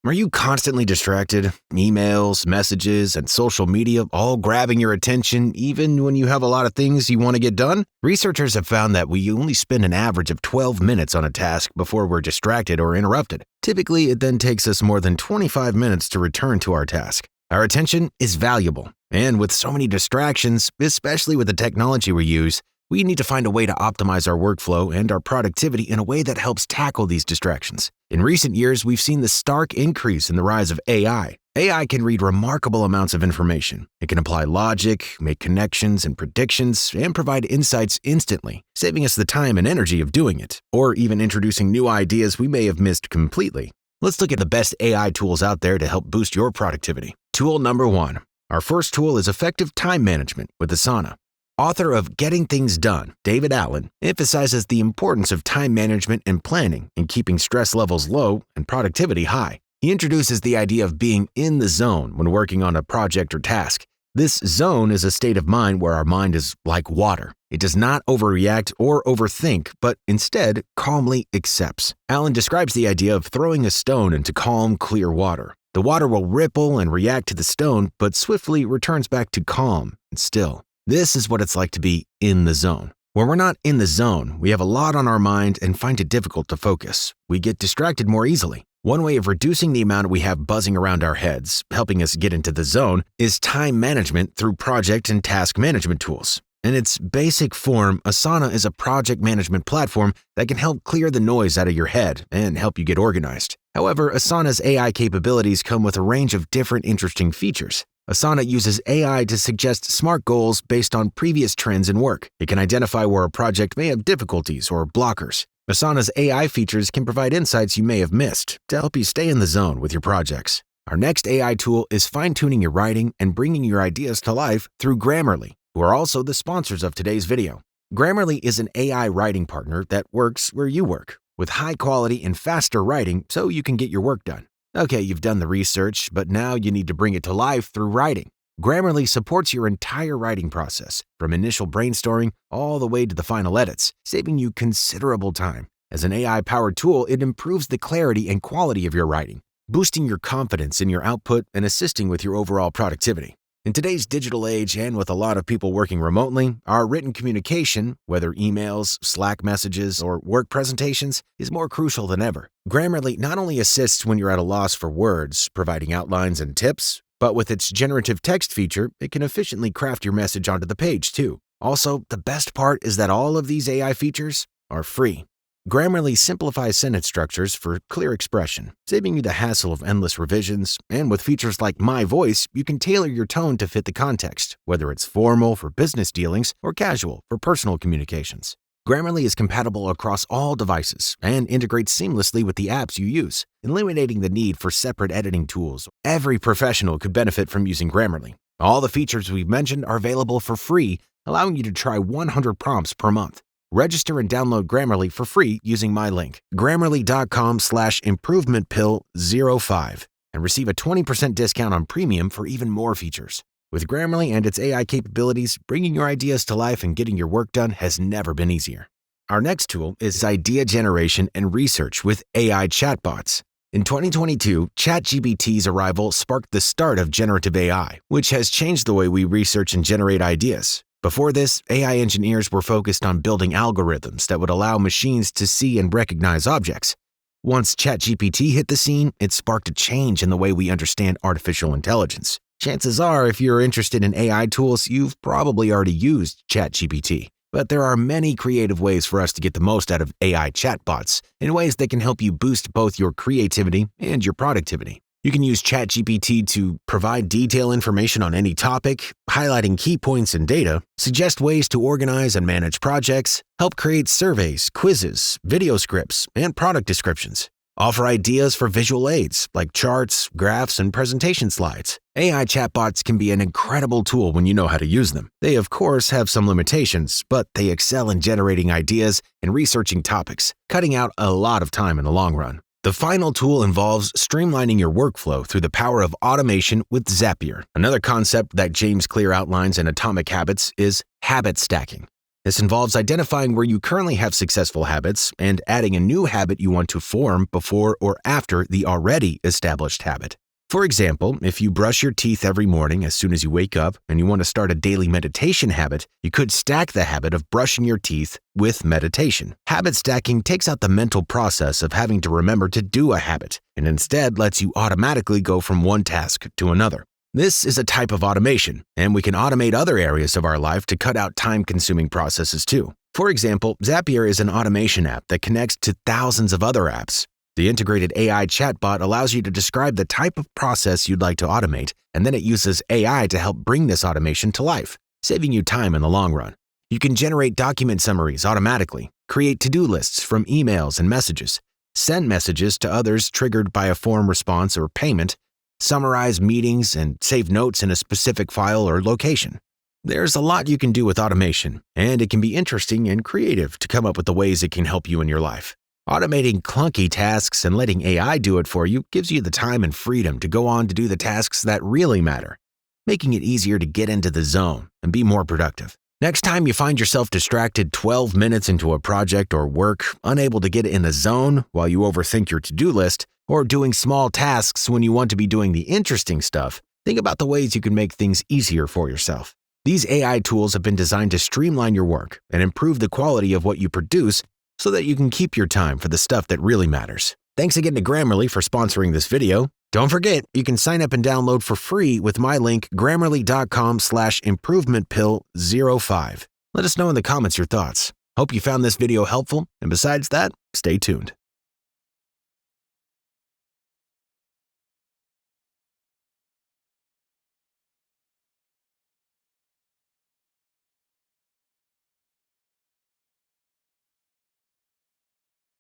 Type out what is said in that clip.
Are you constantly distracted? Emails, messages, and social media all grabbing your attention even when you have a lot of things you want to get done? Researchers have found that we only spend an average of 12 minutes on a task before we're distracted or interrupted. Typically, it then takes us more than 25 minutes to return to our task. Our attention is valuable, and with so many distractions, especially with the technology we use, we need to find a way to optimize our workflow and our productivity in a way that helps tackle these distractions. In recent years, we've seen the stark increase in the rise of AI. AI can read remarkable amounts of information. It can apply logic, make connections and predictions, and provide insights instantly, saving us the time and energy of doing it, or even introducing new ideas we may have missed completely. Let's look at the best AI tools out there to help boost your productivity. Tool number 1. Our first tool is effective time management with Asana. Author of Getting Things Done, David Allen, emphasizes the importance of time management and planning in keeping stress levels low and productivity high. He introduces the idea of being in the zone when working on a project or task. This zone is a state of mind where our mind is like water. It does not overreact or overthink, but instead calmly accepts. Allen describes the idea of throwing a stone into calm, clear water. The water will ripple and react to the stone, but swiftly returns back to calm and still. This is what it's like to be in the zone. When we're not in the zone, we have a lot on our mind and find it difficult to focus. We get distracted more easily. One way of reducing the amount we have buzzing around our heads, helping us get into the zone, is time management through project and task management tools. In its basic form, Asana is a project management platform that can help clear the noise out of your head and help you get organized. However, Asana's AI capabilities come with a range of different interesting features. Asana uses AI to suggest smart goals based on previous trends in work. It can identify where a project may have difficulties or blockers. Asana's AI features can provide insights you may have missed to help you stay in the zone with your projects. Our next AI tool is fine-tuning your writing and bringing your ideas to life through Grammarly, who are also the sponsors of today's video. Grammarly is an AI writing partner that works where you work, with high quality and faster writing so you can get your work done. Okay, you've done the research, but now you need to bring it to life through writing. Grammarly supports your entire writing process, from initial brainstorming all the way to the final edits, saving you considerable time. As an AI-powered tool, it improves the clarity and quality of your writing, boosting your confidence in your output and assisting with your overall productivity. In today's digital age, and with a lot of people working remotely, our written communication, whether emails, Slack messages, or work presentations, is more crucial than ever. Grammarly not only assists when you're at a loss for words, providing outlines and tips, but with its generative text feature, it can efficiently craft your message onto the page, too. Also, the best part is that all of these AI features are free. Grammarly simplifies sentence structures for clear expression, saving you the hassle of endless revisions, and with features like My Voice, you can tailor your tone to fit the context, whether it's formal for business dealings or casual for personal communications. Grammarly is compatible across all devices and integrates seamlessly with the apps you use, eliminating the need for separate editing tools. Every professional could benefit from using Grammarly. All the features we've mentioned are available for free, allowing you to try 100 prompts per month. Register and download Grammarly for free using my link, grammarly.com/improvementpill05, and receive a 20% discount on premium for even more features. With Grammarly and its AI capabilities, bringing your ideas to life and getting your work done has never been easier. Our next tool is idea generation and research with AI chatbots. In 2022, ChatGPT's arrival sparked the start of generative AI, which has changed the way we research and generate ideas. Before this, AI engineers were focused on building algorithms that would allow machines to see and recognize objects. Once ChatGPT hit the scene, it sparked a change in the way we understand artificial intelligence. Chances are, if you're interested in AI tools, you've probably already used ChatGPT. But there are many creative ways for us to get the most out of AI chatbots in ways that can help you boost both your creativity and your productivity. You can use ChatGPT to provide detailed information on any topic, highlighting key points and data, suggest ways to organize and manage projects, help create surveys, quizzes, video scripts, and product descriptions. Offer ideas for visual aids like charts, graphs, and presentation slides. AI chatbots can be an incredible tool when you know how to use them. They, of course, have some limitations, but they excel in generating ideas and researching topics, cutting out a lot of time in the long run. The final tool involves streamlining your workflow through the power of automation with Zapier. Another concept that James Clear outlines in Atomic Habits is habit stacking. This involves identifying where you currently have successful habits and adding a new habit you want to form before or after the already established habit. For example, if you brush your teeth every morning as soon as you wake up and you want to start a daily meditation habit, you could stack the habit of brushing your teeth with meditation. Habit stacking takes out the mental process of having to remember to do a habit and instead lets you automatically go from one task to another. This is a type of automation, and we can automate other areas of our life to cut out time-consuming processes too. For example, Zapier is an automation app that connects to thousands of other apps. The integrated AI chatbot allows you to describe the type of process you'd like to automate, and then it uses AI to help bring this automation to life, saving you time in the long run. You can generate document summaries automatically, create to-do lists from emails and messages, send messages to others triggered by a form response or payment, summarize meetings, and save notes in a specific file or location. There's a lot you can do with automation, and it can be interesting and creative to come up with the ways it can help you in your life. Automating clunky tasks and letting AI do it for you gives you the time and freedom to go on to do the tasks that really matter, making it easier to get into the zone and be more productive. Next time you find yourself distracted 12 minutes into a project or work, unable to get in the zone while you overthink your to-do list, or doing small tasks when you want to be doing the interesting stuff, think about the ways you can make things easier for yourself. These AI tools have been designed to streamline your work and improve the quality of what you produce so that you can keep your time for the stuff that really matters. Thanks again to Grammarly for sponsoring this video. Don't forget, you can sign up and download for free with my link, grammarly.com/improvementpill05. Let us know in the comments your thoughts. Hope you found this video helpful, and besides that, stay tuned.